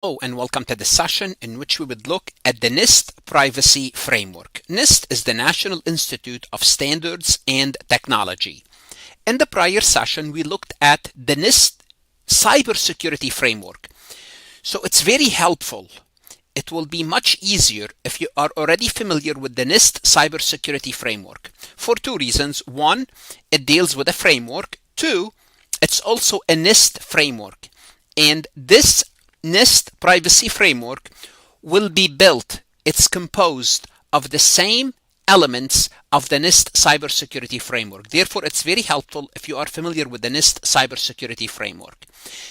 Hello and welcome to the session in which we would look at the NIST Privacy Framework. NIST is the National Institute of Standards and Technology. In the prior session, we looked at the NIST Cybersecurity Framework. So it's very helpful. It will be much easier if you are already familiar with the NIST Cybersecurity Framework for two reasons. One, it deals with a framework. Two, it's also a NIST framework. And this NIST Privacy Framework will be built. It's composed of the same elements of the NIST Cybersecurity Framework. Therefore, it's very helpful if you are familiar with the NIST Cybersecurity Framework.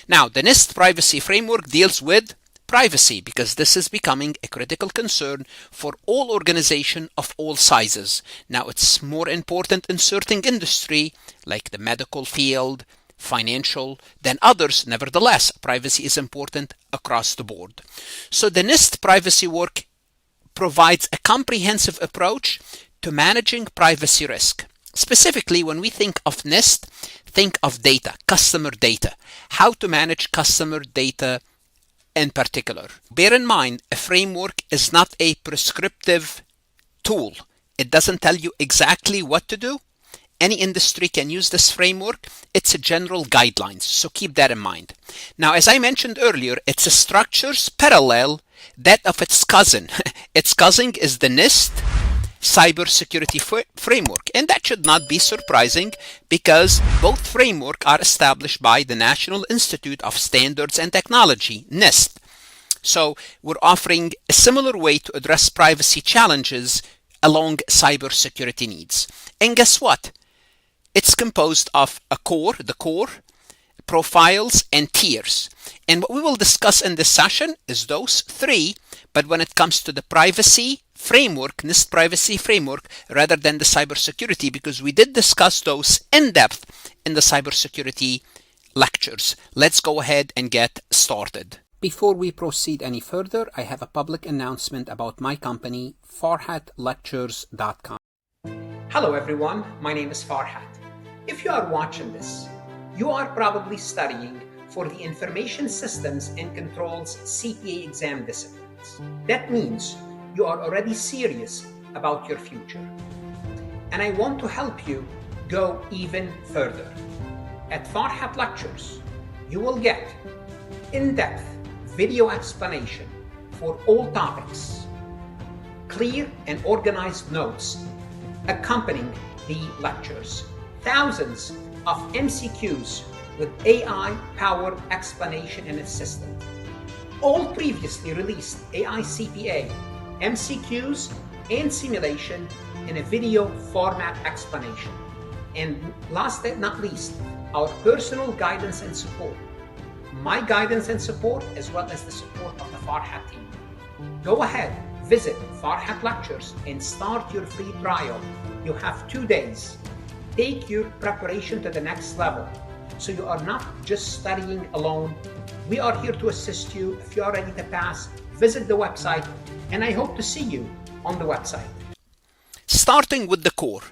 Now, the NIST Privacy Framework deals with privacy because this is becoming a critical concern for all organizations of all sizes. Now, it's more important in certain industry like the medical field, financial than others. Nevertheless, privacy is important across the board. So the NIST privacy work provides a comprehensive approach to managing privacy risk. Specifically, when we think of NIST, think of data, customer data, how to manage customer data in particular. Bear in mind, a framework is not a prescriptive tool. It doesn't tell you exactly what to do. Any industry can use this framework. It's a general guidelines, so keep that in mind. Now, as I mentioned earlier, it's a structures parallel that of its cousin. Its cousin is the NIST Cybersecurity Framework, and that should not be surprising because both frameworks are established by the National Institute of Standards and Technology, NIST. So we're offering a similar way to address privacy challenges along cybersecurity needs. And guess what? It's composed of the core, profiles, and tiers. And what we will discuss in this session is those three, but when it comes to the privacy framework, NIST Privacy Framework, rather than the cybersecurity, because we did discuss those in depth in the cybersecurity lectures. Let's go ahead and get started. Before we proceed any further, I have a public announcement about my company, FarhatLectures.com. Hello everyone, my name is Farhat. If you are watching this, you are probably studying for the Information Systems and Controls CPA Exam disciplines. That means you are already serious about your future. And I want to help you go even further. At Farhat Lectures, you will get in-depth video explanation for all topics, clear and organized notes accompanying the lectures, thousands of MCQs with AI-powered explanation and assistant, all previously released AI CPA, MCQs, and simulation in a video format explanation. And last but not least, our personal guidance and support. My guidance and support, as well as the support of the Farhat team. Go ahead, visit Farhat Lectures and start your free trial. You have 2 days. Take your preparation to the next level so you are not just studying alone. We are here to assist you. If you are ready to pass, visit the website, and I hope to see you on the website. Starting with the core.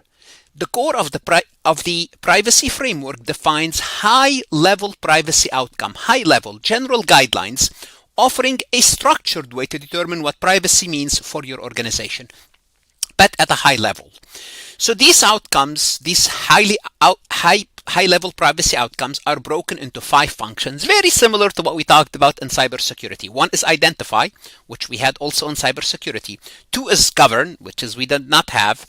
The core of the privacy framework defines high-level privacy outcome, high-level general guidelines, offering a structured way to determine what privacy means for your organization, but at a high level. So these outcomes, these high-level privacy outcomes are broken into 5 functions, very similar to what we talked about in cybersecurity. 1 is identify, which we had also in cybersecurity. 2 is govern, which is we did not have.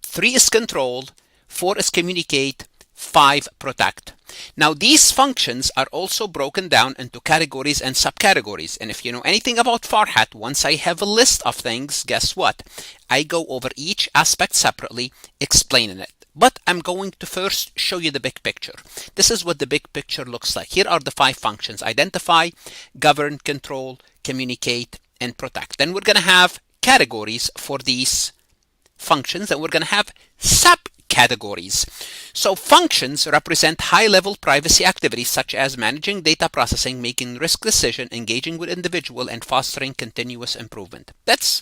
3 is control. 4 is communicate. 5, protect. Now, these functions are also broken down into categories and subcategories. And if you know anything about Farhat, once I have a list of things, guess what? I go over each aspect separately, explaining it. But I'm going to first show you the big picture. This is what the big picture looks like. Here are the 5 functions: identify, govern, control, communicate, and protect. Then we're going to have categories for these functions, and we're going to have subcategories. So functions represent high-level privacy activities such as managing data processing, making risk decision, engaging with individual, and fostering continuous improvement. That's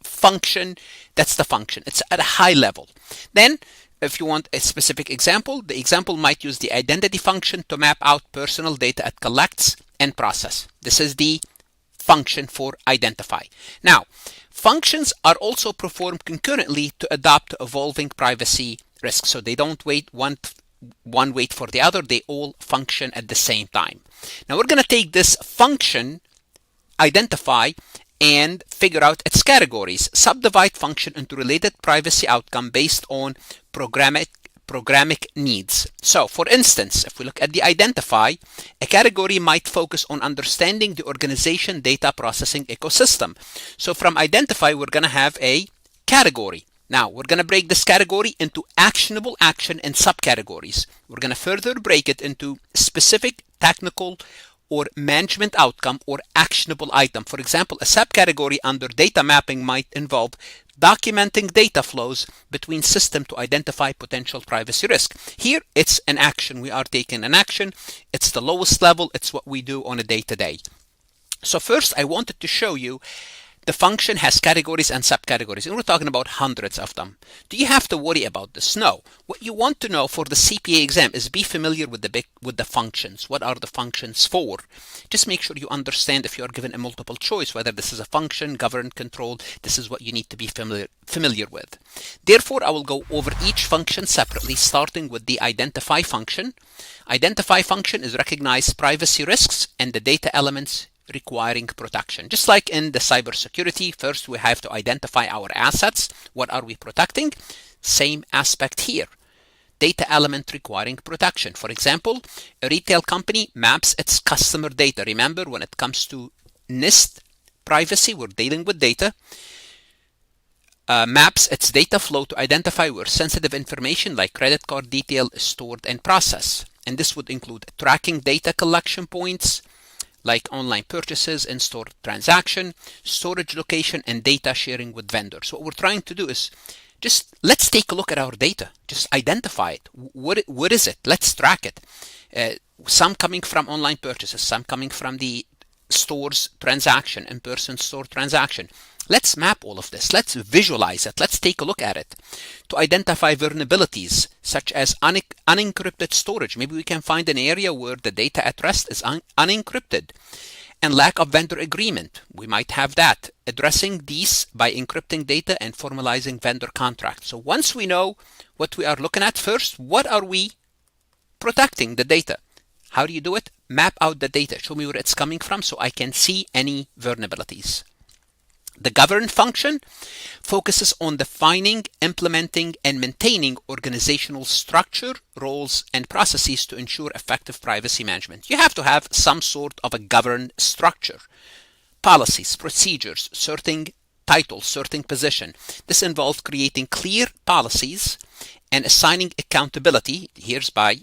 function. That's the function. It's at a high level. Then if you want a specific example, the example might use the identity function to map out personal data it collects and process. This is the function for identify. Now, functions are also performed concurrently to adapt to evolving privacy risks. So they don't wait one wait for the other, they all function at the same time. Now we're going to take this function identify and figure out its categories. Subdivide function into related privacy outcome based on programmatic needs. So for instance, if we look at the identify, a category might focus on understanding the organization data processing ecosystem. So from identify, we're going to have a category. Now we're going to break this category into actionable action and subcategories. We're going to further break it into specific technical or management outcome or actionable item. For example, a subcategory under data mapping might involve documenting data flows between systems to identify potential privacy risk. Here, it's an action. We are taking an action. It's the lowest level. It's what we do on a day-to-day. So first, I wanted to show you the function has categories and subcategories, and we're talking about hundreds of them. Do you have to worry about this? No. What you want to know for the CPA exam is be familiar with the functions. What are the functions for? Just make sure you understand if you are given a multiple choice, whether this is a function, governed, controlled, this is what you need to be familiar with. Therefore, I will go over each function separately, starting with the identify function. Identify function is recognize privacy risks and the data elements requiring protection. Just like in the cybersecurity, first we have to identify our assets. What are we protecting? Same aspect here. Data element requiring protection. For example, a retail company maps its customer data. Remember, when it comes to NIST privacy, we're dealing with data. Maps its data flow to identify where sensitive information like credit card detail is stored and processed. And this would include tracking data collection points, like online purchases, in-store transaction, storage location, and data sharing with vendors. What we're trying to do is just let's take a look at our data. Just identify it. What is it? Let's track it. Some coming from online purchases, some coming from the store's transaction, in-person store transaction. Let's map all of this. Let's visualize it. Let's take a look at it. To identify vulnerabilities such as unencrypted storage. Maybe we can find an area where the data at rest is unencrypted. And lack of vendor agreement. We might have that. Addressing these by encrypting data and formalizing vendor contracts. So once we know what we are looking at, first, what are we protecting the data? How do you do it? Map out the data. Show me where it's coming from so I can see any vulnerabilities. The govern function focuses on defining, implementing, and maintaining organizational structure, roles, and processes to ensure effective privacy management. You have to have some sort of a governed structure. Policies, procedures, certain titles, certain position. This involves creating clear policies and assigning accountability. Here's by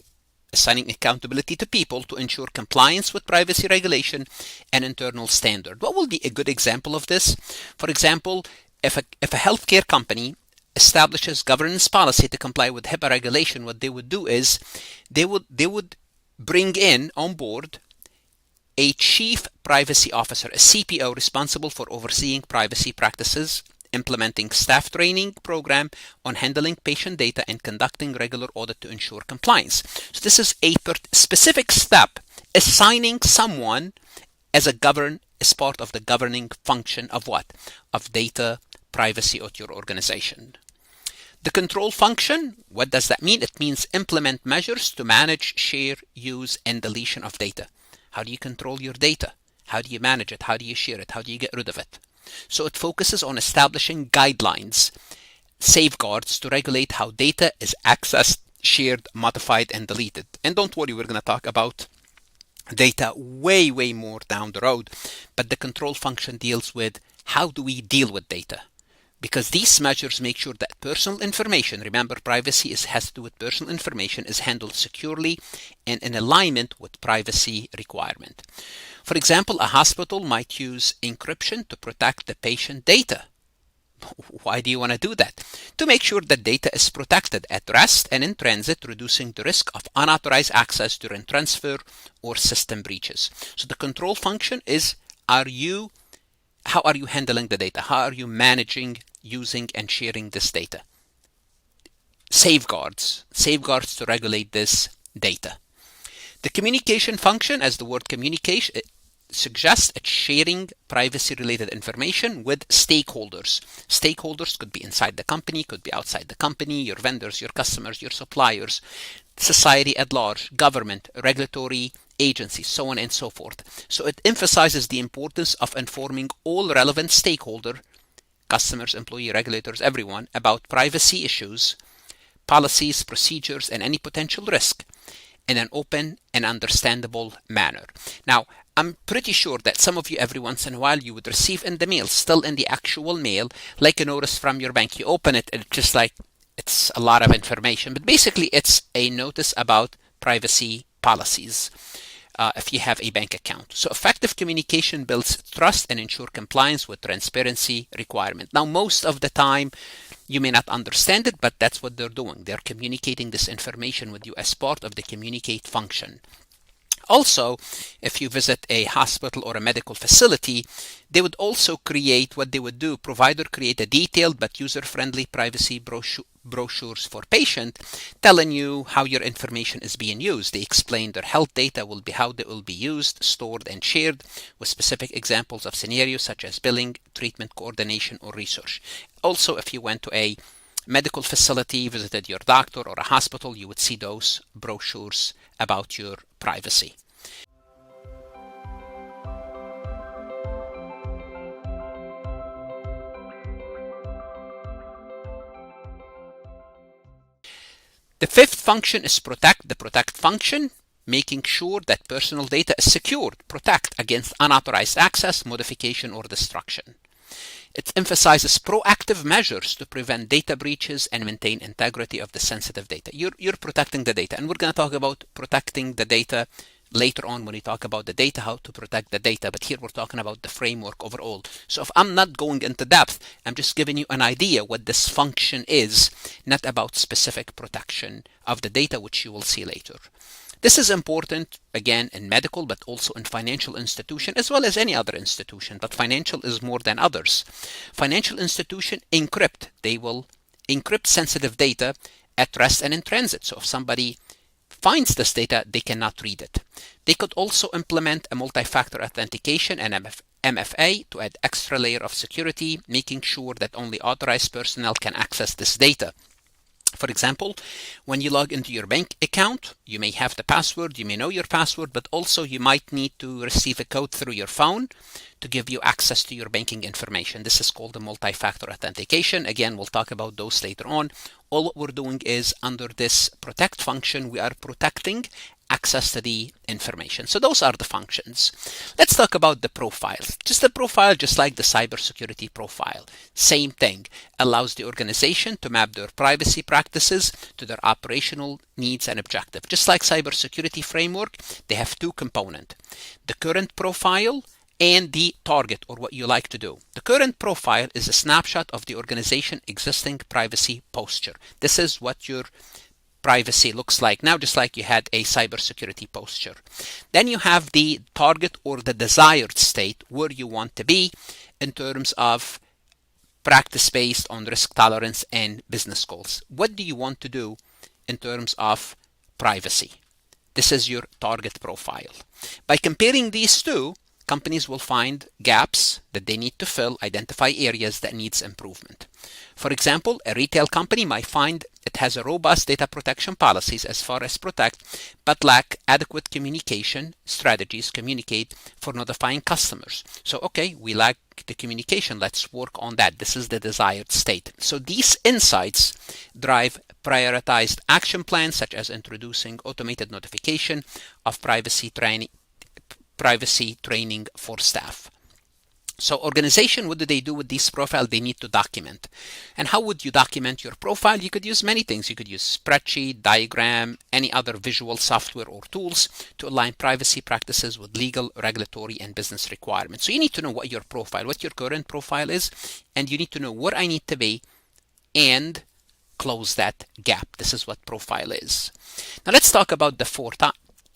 assigning accountability to people to ensure compliance with privacy regulation and internal standard. What will be a good example of this? For example, if a healthcare company establishes governance policy to comply with HIPAA regulation, what they would do is they would bring in on board a chief privacy officer, a CPO, responsible for overseeing privacy practices, implementing staff training program on handling patient data, and conducting regular audit to ensure compliance. So this is a specific step, assigning someone as part of the governing function of what? Of data privacy at your organization. The control function, what does that mean? It means implement measures to manage, share, use, and deletion of data. How do you control your data? How do you manage it? How do you share it? How do you get rid of it? So it focuses on establishing guidelines, safeguards to regulate how data is accessed, shared, modified, and deleted. And don't worry, we're going to talk about data way more down the road. But the control function deals with how do we deal with data? Because these measures make sure that personal information, remember privacy has to do with personal information, is handled securely and in alignment with privacy requirement. For example, a hospital might use encryption to protect the patient data. Why do you want to do that? To make sure that data is protected at rest and in transit, reducing the risk of unauthorized access during transfer or system breaches. So the control function is, how are you handling the data? How are you managing, using, and sharing this data? Safeguards to regulate this data. The communication function, as the word communication suggests it's sharing privacy-related information with stakeholders. Stakeholders could be inside the company, could be outside the company, your vendors, your customers, your suppliers, society at large, government, regulatory agencies, so on and so forth. So it emphasizes the importance of informing all relevant stakeholders, customers, employee, regulators, everyone, about privacy issues, policies, procedures, and any potential risk in an open and understandable manner. Now, I'm pretty sure that some of you, every once in a while, you would receive in the mail, still in the actual mail, like a notice from your bank. You open it and it's just like, it's a lot of information, but basically it's a notice about privacy policies if you have a bank account. So effective communication builds trust and ensure compliance with transparency requirement. Now, most of the time, you may not understand it, but that's what they're doing. They're communicating this information with you as part of the communicate function. Also, if you visit a hospital or a medical facility, they would also create what they would do. Provider create a detailed but user-friendly privacy brochures for patient, telling you how your information is being used. They explain their health data will be how they will be used, stored, and shared, with specific examples of scenarios such as billing, treatment coordination, or research. Also, if you went to a medical facility, visited your doctor or a hospital, you would see those brochures about your privacy. The fifth function is protect. The protect function, making sure that personal data is secured, protect against unauthorized access, modification, or destruction. It emphasizes proactive measures to prevent data breaches and maintain integrity of the sensitive data. You're protecting the data, and we're going to talk about protecting the data later on when we talk about the data, how to protect the data, but here we're talking about the framework overall. So if I'm not going into depth, I'm just giving you an idea what this function is, not about specific protection of the data, which you will see later. This is important, again, in medical, but also in financial institution, as well as any other institution, but financial is more than others. Financial institution encrypt. They will encrypt sensitive data at rest and in transit. So if somebody finds this data, they cannot read it. They could also implement a multi-factor authentication and MFA to add extra layer of security, making sure that only authorized personnel can access this data. For example, when you log into your bank account, you may have the password, you may know your password, but also you might need to receive a code through your phone to give you access to your banking information. This is called a multi-factor authentication. Again, we'll talk about those later on. All what we're doing is under this protect function, we are protecting access to the information. So those are the functions. Let's talk about the profile. Just the profile, just like the cybersecurity profile. Same thing. Allows the organization to map their privacy practices to their operational needs and objectives. Just like cybersecurity framework, they have two components. The current profile and the target, or what you like to do. The current profile is a snapshot of the organization existing privacy posture. This is what your privacy looks like now, just like you had a cybersecurity posture. Then you have the target or the desired state where you want to be in terms of practice based on risk tolerance and business goals. What do you want to do in terms of privacy? This is your target profile. By comparing these two, companies will find gaps that they need to fill, identify areas that needs improvement. For example, a retail company might find it has a robust data protection policies as far as protect, but lack adequate communication strategies communicate for notifying customers. So, okay, we lack the communication. Let's work on that. This is the desired state. So these insights drive prioritized action plans, such as introducing automated notification of privacy training for staff. So organization, what do they do with this profile? They need to document. And how would you document your profile? You could use many things. You could use spreadsheet, diagram, any other visual software or tools to align privacy practices with legal, regulatory, and business requirements. So you need to know what your profile, what your current profile is, and you need to know where I need to be and close that gap. This is what profile is. Now let's talk about the four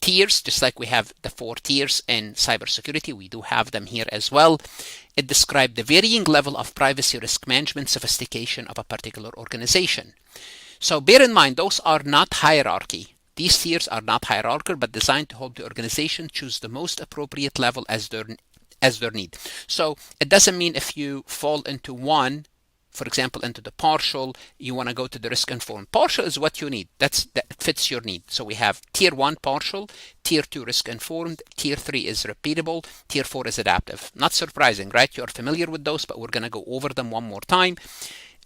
tiers. Just like we have the 4 tiers in cybersecurity, we do have them here as well. It describes the varying level of privacy risk management sophistication of a particular organization. So bear in mind, those are not hierarchy. These tiers are not hierarchical, but designed to help the organization choose the most appropriate level as their need. So it doesn't mean if you fall into one, for example, into the partial, you want to go to the risk informed. Partial is what you need. That fits your need. So we have tier 1 partial, tier 2 risk informed, tier 3 is repeatable, tier 4 is adaptive. Not surprising, right? You're familiar with those, but we're going to go over them one more time.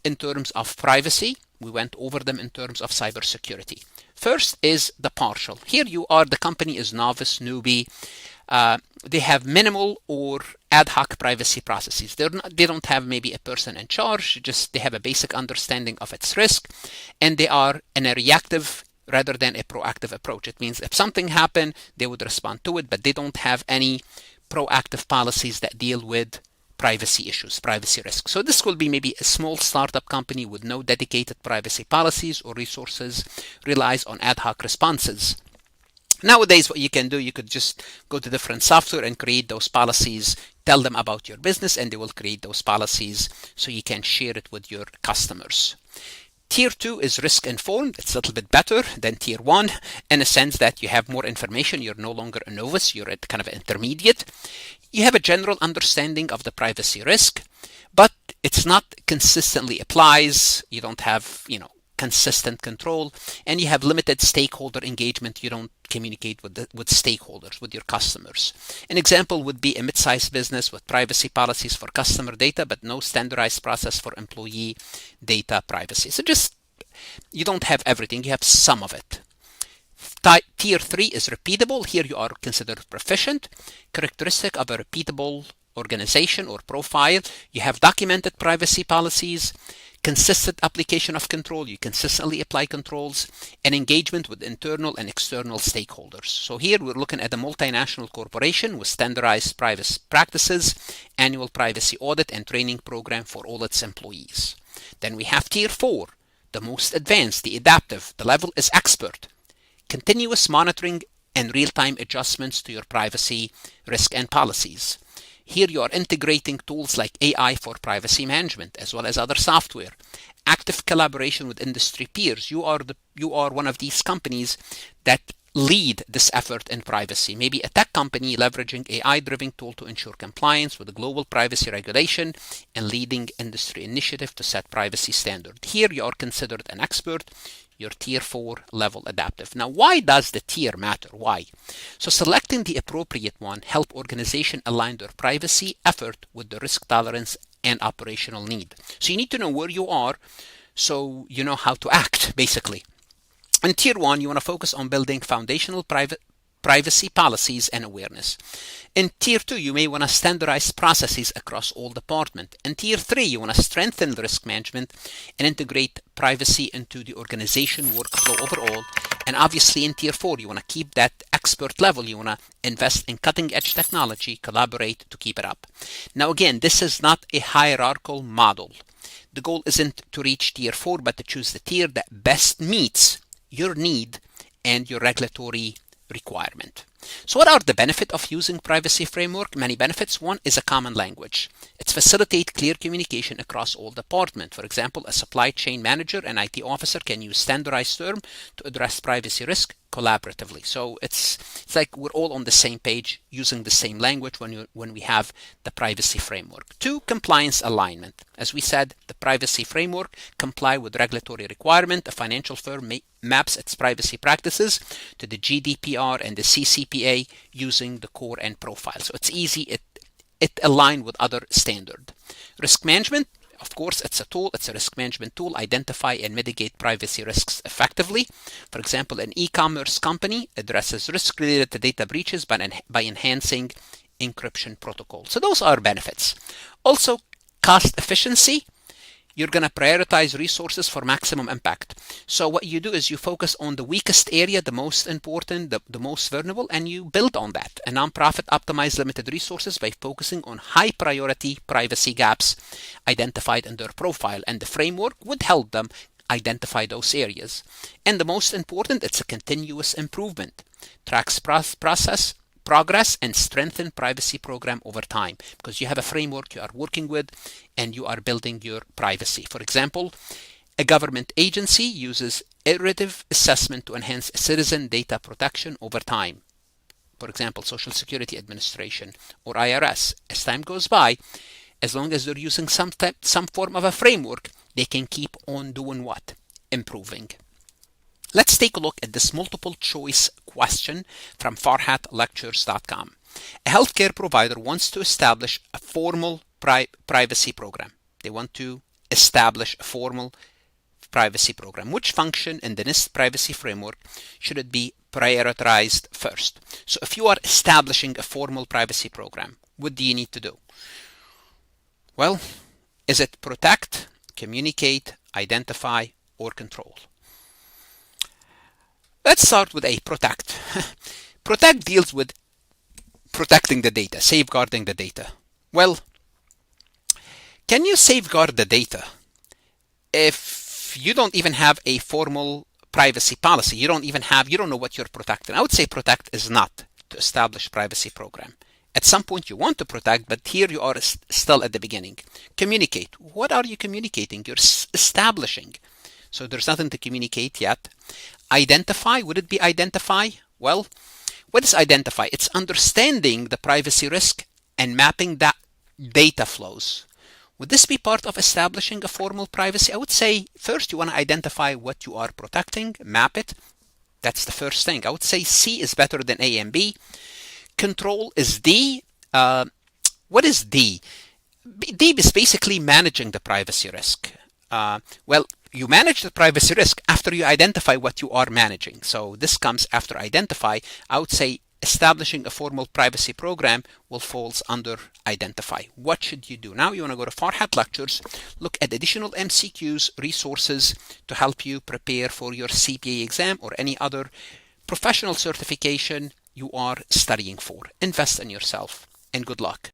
In terms of privacy, we went over them in terms of cybersecurity. First is the partial. Here you are, the company is novice, newbie. They have minimal or ad hoc privacy processes. They don't have maybe a person in charge, just they have a basic understanding of its risk, and they are in a reactive rather than a proactive approach. It means if something happened, they would respond to it, but they don't have any proactive policies that deal with privacy issues, privacy risks. So this will be maybe a small startup company with no dedicated privacy policies or resources, relies on ad hoc responses. Nowadays, what you can do, you could just go to different software and create those policies, tell them about your business, and they will create those policies so you can share it with your customers. Tier 2 is risk informed. It's a little bit better than tier 1 in a sense that you have more information. You're no longer a novice. You're at kind of intermediate. You have a general understanding of the privacy risk, but it's not consistently applies. You don't have, consistent control, and you have limited stakeholder engagement. You don't communicate with stakeholders, with your customers. An example would be a mid-sized business with privacy policies for customer data, but no standardized process for employee data privacy. So just, you don't have everything, you have some of it. Tier 3 is repeatable. Here you are considered proficient. Characteristic of a repeatable organization or profile, you have documented privacy policies, consistent application of control, you consistently apply controls, and engagement with internal and external stakeholders. So here we're looking at a multinational corporation with standardized privacy practices, annual privacy audit, and training program for all its employees. Then we have tier 4, the most advanced, the adaptive. The level is expert. Continuous monitoring and real-time adjustments to your privacy risk and policies. Here you are integrating tools like AI for privacy management as well as other software. Active collaboration with industry peers. You are one of these companies that lead this effort in privacy. Maybe a tech company leveraging AI-driven tool to ensure compliance with the global privacy regulation and leading industry initiative to set privacy standard. Here you are considered an expert. Your tier 4 level adaptive. Now, why does the tier matter? Why? So selecting the appropriate one help organization align their privacy effort with the risk tolerance and operational need. So you need to know where you are so you know how to act, basically. In tier 1, you want to focus on building foundational privacy policies and awareness. In tier 2, you may want to standardize processes across all departments. In tier 3, you want to strengthen the risk management and integrate privacy into the organization workflow overall. And obviously in tier 4, you want to keep that expert level. You want to invest in cutting edge technology, collaborate to keep it up. Now again, this is not a hierarchical model. The goal isn't to reach tier 4, but to choose the tier that best meets your need and your regulatory requirement. So what are the benefits of using Privacy Framework? Many benefits. One is a common language. It facilitates clear communication across all departments. For example, a supply chain manager and IT officer can use standardized terms to address privacy risk collaboratively. So it's like we're all on the same page using the same language when we have the Privacy Framework. 2, compliance alignment. As we said, the Privacy Framework comply with regulatory requirement. A financial firm maps its privacy practices to the GDPR and the CCPA using the core and profile. So it's easy. It aligned with other standard. Risk management. Of course, it's a tool. It's a risk management tool. Identify and mitigate privacy risks effectively. For example, an e-commerce company addresses risk related to data breaches by enhancing encryption protocol. So those are benefits. Also, cost efficiency. You're going to prioritize resources for maximum impact. So what you do is you focus on the weakest area, the most important, the most vulnerable, and you build on that. A nonprofit optimize limited resources by focusing on high priority privacy gaps identified in their profile, and the framework would help them identify those areas. And the most important, it's a continuous improvement. Tracks progress and strengthen privacy program over time, because you have a framework you are working with and you are building your privacy. For example, A government agency uses iterative assessment to enhance citizen data protection over time. For example, Social Security Administration or IRS. As time goes by, as long as they're using some form of a framework, they can keep on doing what? Improving. Let's take a look at this multiple choice question from farhatlectures.com. A healthcare provider wants to establish a formal privacy program. They want to establish a formal privacy program. Which function in the NIST Privacy Framework should it be prioritized first? So if you are establishing a formal privacy program, what do you need to do? Well, is it protect, communicate, identify, or control? Let's start with A, protect. Protect deals with protecting the data, safeguarding the data. Well, can you safeguard the data if you don't even have a formal privacy policy? You don't know what you're protecting. I would say protect is not to establish privacy program. At some point you want to protect, but here you are still at the beginning. Communicate. What are you communicating? You're establishing. So there's nothing to communicate yet. Identify. Would it be identify? Well, what is identify? It's understanding the privacy risk and mapping that data flows. Would this be part of establishing a formal privacy? I would say first you want to identify what you are protecting, map it. That's the first thing. I would say C is better than A and B. Control is D. What is D? D is basically managing the privacy risk. Well, you manage the privacy risk after you identify what you are managing. So this comes after identify. I would say establishing a formal privacy program will falls under identify. What should you do? Now you want to go to Farhat Lectures, look at additional MCQs, resources to help you prepare for your CPA exam or any other professional certification you are studying for. Invest in yourself and good luck.